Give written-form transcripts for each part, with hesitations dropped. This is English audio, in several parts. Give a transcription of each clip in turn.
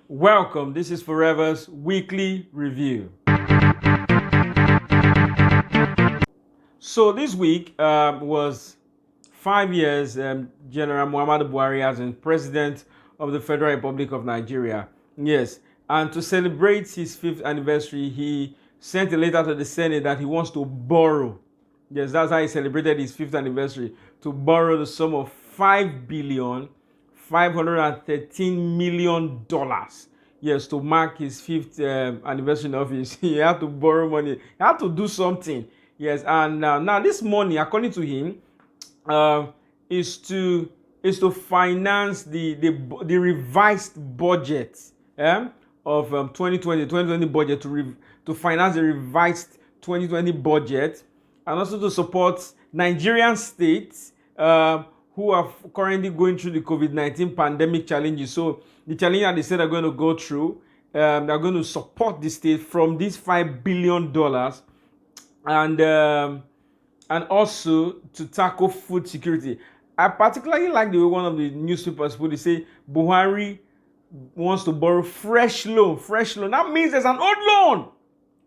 Welcome. This is Forever's weekly review. So this week was 5 years General Muhammadu Buhari as President of the Federal Republic of Nigeria. Yes, and to celebrate his 5th anniversary, he sent a letter to the Senate that he wants to borrow. Yes, that's how he celebrated his 5th anniversary, to borrow the sum of $5,513,000,000. Yes, to mark his 5th anniversary in office. He had to borrow money. He had to do something. Yes, and now this money, according to him, is to finance the revised budget of 2020 budget, to finance the revised 2020 budget, and also to support Nigerian states who are currently going through the COVID-19 pandemic challenges. So the challenge that they said they're going to go through, they're going to support the state from these $5 billion, and also to tackle food security. I particularly like the way one of the newspapers put it. Say Buhari wants to borrow fresh loan. That means there's an old loan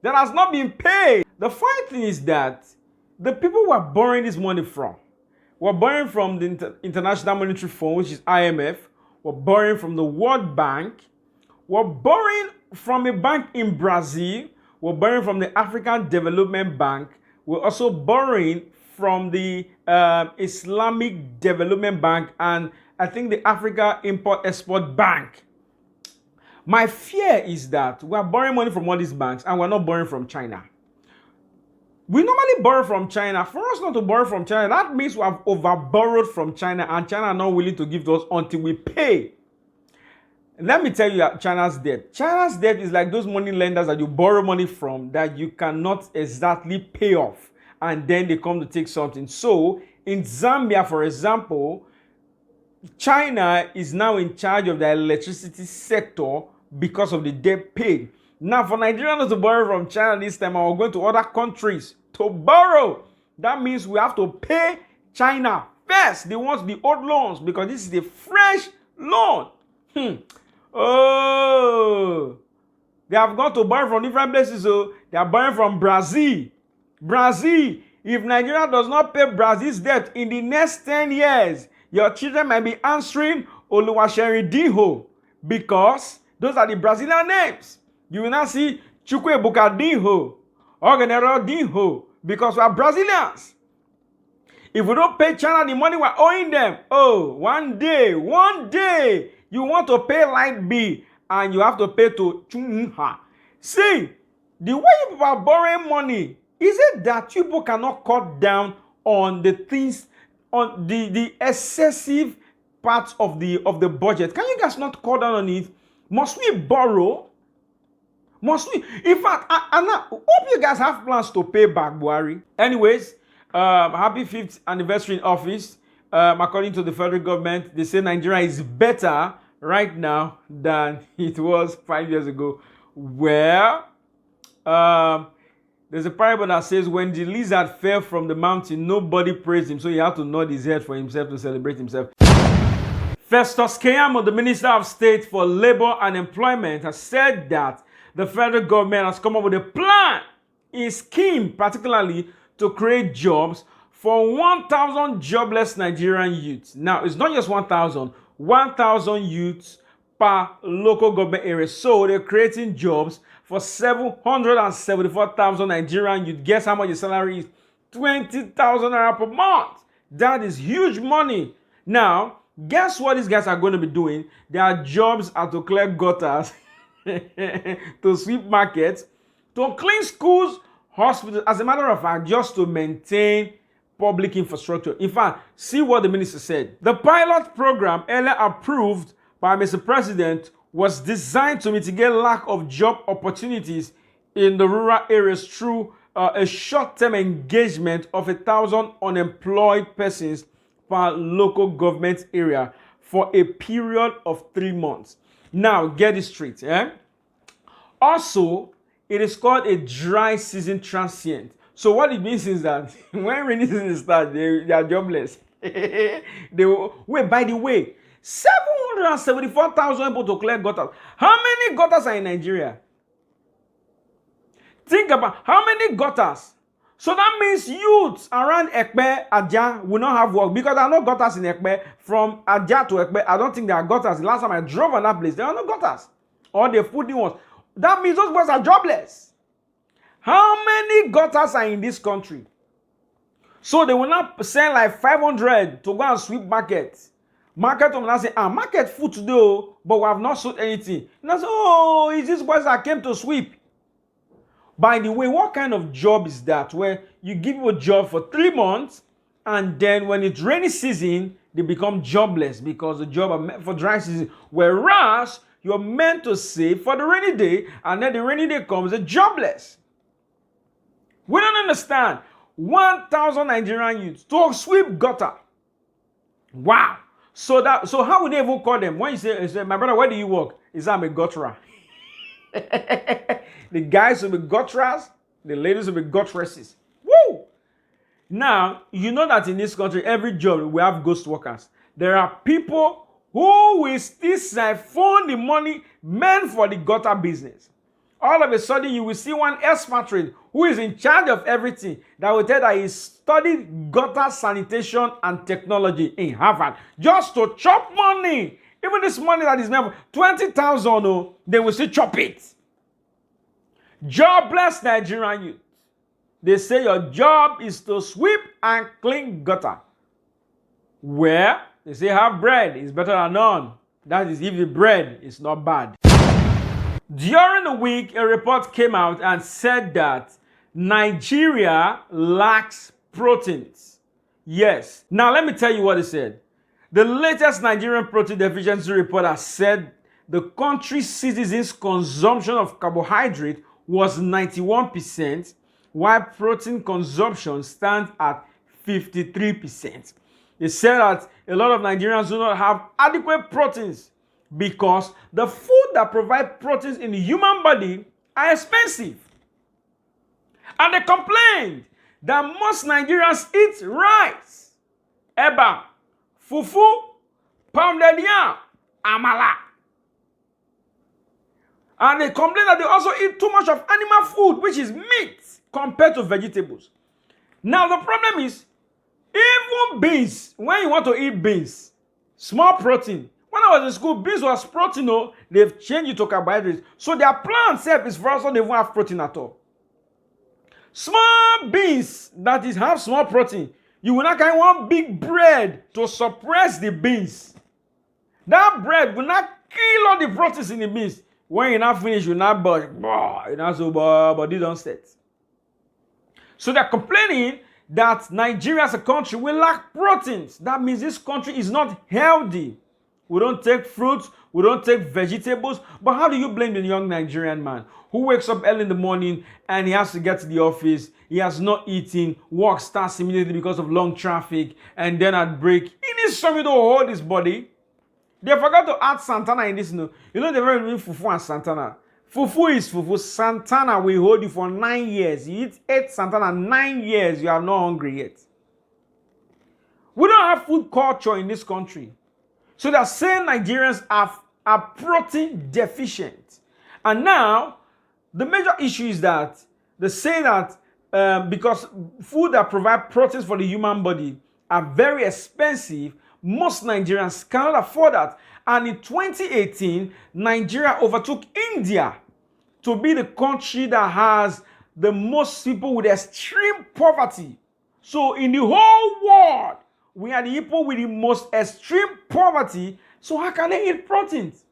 that has not been paid. The funny thing is that the people who are borrowing this money from, we're borrowing from the International Monetary Fund, which is IMF. We're borrowing from the World Bank. We're borrowing from a bank in Brazil. We're borrowing from the African Development Bank. We're also borrowing from the Islamic Development Bank, and I think the Africa Import-Export Bank. My fear is that we're borrowing money from all these banks and we're not borrowing from China. We normally borrow from China. For us not to borrow from China, that means we have over-borrowed from China, and China are not willing to give to us until we pay. Let me tell you China's debt. China's debt is like those money lenders that you borrow money from that you cannot exactly pay off, and then they come to take something. So in Zambia, for example, China is now in charge of the electricity sector because of the debt paid. Now, for Nigerians to borrow from China this time, and we're going to other countries to borrow, that means we have to pay China first. They want the old loans because this is a fresh loan. Oh, they have gone to borrow from different places. So they are borrowing from Brazil. If Nigeria does not pay Brazil's debt in the next 10 years, your children might be answering Oluwasheri Dinho, because those are the Brazilian names. You will not see Chukwuebuka Dinho or General Dinho, because we are Brazilians. If we don't pay China the money we're owing them, one day, you want to pay light bill and you have to pay to Chunha. See, the way you people are borrowing money, is it that you people cannot cut down on the things, on the excessive parts of the budget? Can you guys not cut down on it? Must we borrow? Must we? In fact, I hope you guys have plans to pay back Buhari. Anyways, happy 5th anniversary in office. According to the federal government, they say Nigeria is better right now than it was 5 years ago. Well, there's a parable that says when the lizard fell from the mountain, nobody praised him, so he had to nod his head for himself to celebrate himself. Festus Keyamo, the Minister of State for Labor and Employment, has said that the federal government has come up with a plan, a scheme particularly, to create jobs for 1,000 jobless Nigerian youths. Now, it's not just 1,000 youths per local government area. So they're creating jobs for 774,000 Nigerian youth. Guess how much the salary is? 20,000 naira per month. That is huge money. Now, guess what these guys are going to be doing? Their jobs are to clear gutters, to sweep markets, to clean schools, hospitals. As a matter of fact, just to maintain public infrastructure. In fact, see what the minister said. The pilot program, earlier approved by Mr. President, was designed to mitigate lack of job opportunities in the rural areas through a short-term engagement of 1,000 unemployed persons per local government area for a period of 3 months. Now, get it straight. Also, it is called a dry season transient. So what it means is that when rainy season starts, they are jobless. By the way, 774,000 people to clear gutters. How many gutters are in Nigeria? Think about how many gutters. So that means youths around Ekpe, Ajah will not have work, because there are no gutters in Ekpe. From Ajah to Ekpe, I don't think there are gutters. The last time I drove on that place, there are no gutters. Or they put new ones. That means those boys are jobless. How many gutters are in this country? So they will not send like 500 to go and sweep market. Market will not say, market food today, but we have not sold anything. And I say, oh, it's these boys that came to sweep. By the way, what kind of job is that, where you give you a job for 3 months and then when it's rainy season, they become jobless because the job are meant for dry season, whereas you're meant to save for the rainy day, and then the rainy day comes, they're jobless. We don't understand. 1,000 Nigerian youths to sweep gutter. Wow. So how would they even call them? When you say my brother, where do you work? Is I'm a gutterer. The guys will be gutterers, the ladies will be gutteresses. Woo! Now, you know that in this country, every job we have ghost workers. There are people who will still siphon the money meant for the gutter business. All of a sudden, you will see one expatriate who is in charge of everything that will tell that he studied gutter sanitation and technology in Harvard just to chop money. Even this money that is meant for 20,000, they will still chop it. Jobless Nigerian youth. They say your job is to sweep and clean gutter. Where they say half bread is better than none. That is if the bread is not bad. During the week, a report came out and said that Nigeria lacks proteins. Yes. Now let me tell you what it said. The latest Nigerian protein deficiency report has said the country's citizens' consumption of carbohydrate was 91%, while protein consumption stands at 53%. They said that a lot of Nigerians do not have adequate proteins because the food that provide proteins in the human body are expensive. And they complained that most Nigerians eat rice, eba, fufu, pounded yam, amala. And they complain that they also eat too much of animal food, which is meat, compared to vegetables. Now, the problem is, even beans, when you want to eat beans, small protein. When I was in school, beans was protein, they've changed it to carbohydrates. So their plan itself is for us, so they won't have protein at all. Small beans that have small protein, you will not carry one big bread to suppress the beans. That bread will not kill all the proteins in the beans. When you're not finished, you're not but you're not so body don't set. So they're complaining that Nigeria as a country will lack proteins. That means this country is not healthy. We don't take fruits, we don't take vegetables. But how do you blame the young Nigerian man who wakes up early in the morning and he has to get to the office, he has not eaten, work starts immediately because of long traffic, and then at break, he needs something to hold his body. They forgot to add Santana in this. You know they're very doing fufu and Santana. Fufu is fufu. Santana will hold you for 9 years. You eat 8 Santana, 9 years, you are not hungry yet. We don't have food culture in this country. So they're saying Nigerians are protein deficient. And now, the major issue is that they say that because food that provide proteins for the human body are very expensive, most Nigerians cannot afford that. And in 2018, Nigeria overtook India to be the country that has the most people with extreme poverty. So in the whole world, we are the people with the most extreme poverty. So how can they eat proteins?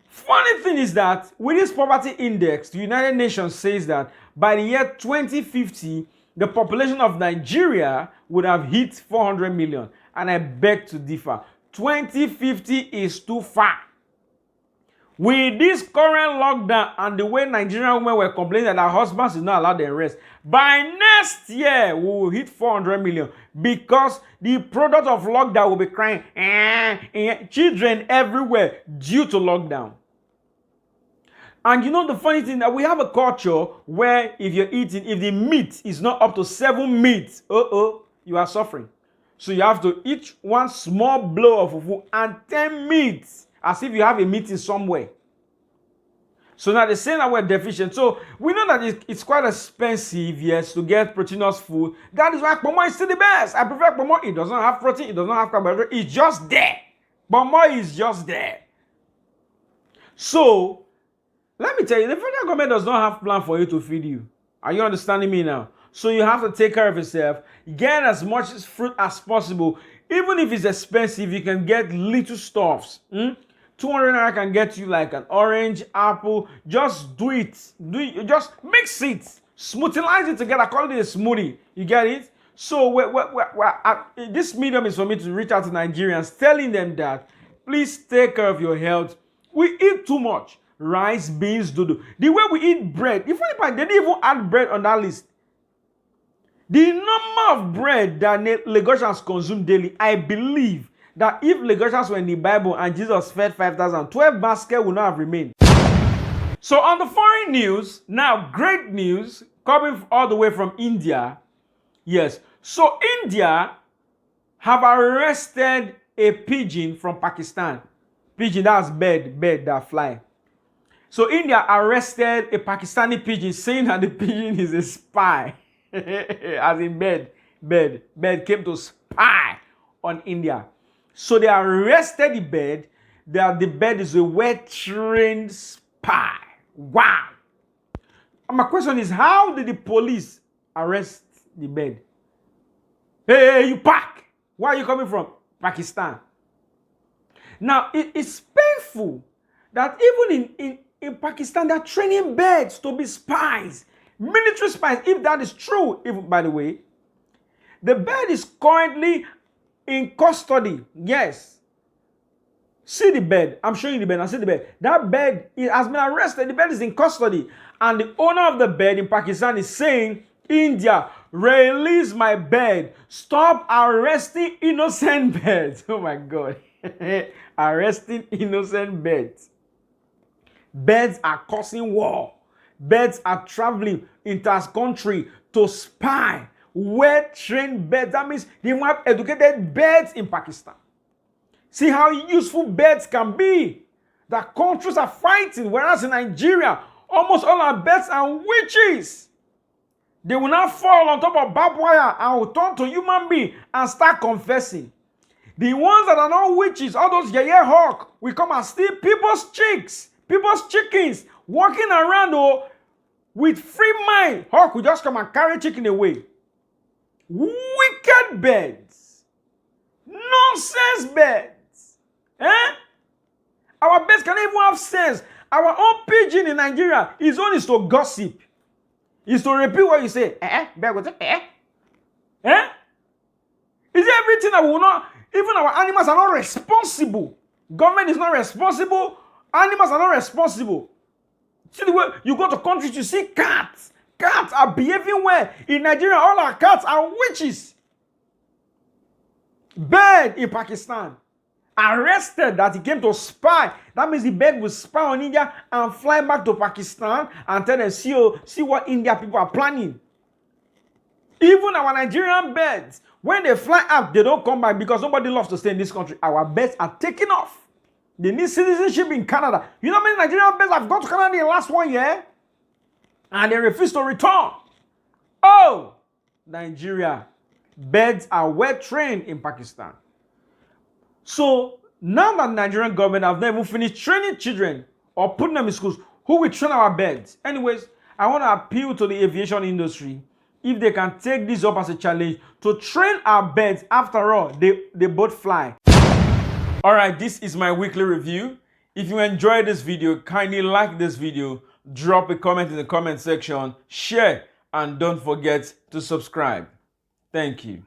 Funny thing is that with this poverty index, the United Nations says that by the year 2050, the population of Nigeria would have hit 400 million. And I beg to differ. 2050 is too far. With this current lockdown and the way Nigerian women were complaining that their husbands did not allow them rest, by next year we will hit 400 million because the product of lockdown will be crying, children everywhere due to lockdown. And you know the funny thing that we have a culture where if you're eating, if the meat is not up to 7 meat, you are suffering. So you have to eat one small blow of fufu and 10 meat, as if you have a meeting somewhere. So now they're saying that we're deficient. So we know that it's quite expensive, yes, to get proteinous food. That is why pomo is still the best. I prefer pomo. It does not have protein. It does not have carbohydrate. It's just there. Pomo is just there. So let me tell you, the federal government does not have plan for you to feed you. Are you understanding me now? So you have to take care of yourself. Get as much fruit as possible. Even if it's expensive, you can get little stuffs. 200 naira can get you like an orange, apple. Just do it. Just mix it. Smoothize it together. Call it a smoothie. You get it? So this medium is for me to reach out to Nigerians, telling them that please take care of your health. We eat too much. Rice, beans, dodo. The way we eat bread, they didn't even add bread on that list. The number of bread that Lagosians consume daily, I believe that if Lagosians were in the Bible and Jesus fed 5,000, 12 baskets would not have remained. So on the foreign news, now great news coming all the way from India. Yes. So India have arrested a pigeon from Pakistan. Pigeon, that's bird that fly. So India arrested a Pakistani pigeon, saying that the pigeon is a spy. As in bird came to spy on India. So they arrested the bird. The bird is a well-trained spy. Wow. And my question is, how did the police arrest the bird? Hey, you pack. Where are you coming from? Pakistan. Now, it's painful that even in Pakistan, they're training birds to be spies. Military spies, if that is true, even by the way. The bird is currently in custody. Yes. See the bird. I'm showing you the bird. I see the bird. That bird has been arrested. The bird is in custody. And the owner of the bird in Pakistan is saying, India, release my bird. Stop arresting innocent birds. Oh my God. Arresting innocent birds. Birds are causing war. Birds are traveling inter-country to spy. Well-trained birds. That means they have educated birds in Pakistan. See how useful birds can be. The countries are fighting, whereas in Nigeria, almost all our birds are witches. They will not fall on top of barbed wire and will turn to human being and start confessing. The ones that are not witches, all those yeye hawk, will come and steal people's chicks, people's chickens, walking around with free mind. Hawk will just come and carry chicken away. Wicked birds. Nonsense birds. Our birds cannot even have sense. Our own pigeon in Nigeria, his own is to gossip. Is to repeat what you say. Bird will say, Is it everything that we will not? Even our animals are not responsible. Government is not responsible. Animals are not responsible. See the way you go to countries, you see cats. Cats are behaving well. In Nigeria, all our cats are witches. Bird in Pakistan arrested that he came to spy. That means the bird will spy on India and fly back to Pakistan and tell them, see what India people are planning. Even our Nigerian birds, when they fly out, they don't come back because nobody loves to stay in this country. Our birds are taking off. They need citizenship in Canada. You know how many Nigerian birds have gone to Canada in the last 1 year? And they refuse to return. Oh, Nigeria. Birds are well trained in Pakistan. So now that the Nigerian government have not even finished training children or putting them in schools, who will train our birds? Anyways, I want to appeal to the aviation industry if they can take this up as a challenge to train our birds. After all, they both fly. All right, this is my weekly review. If you enjoyed this video, kindly like this video, drop a comment in the comment section, share, and don't forget to subscribe. Thank you.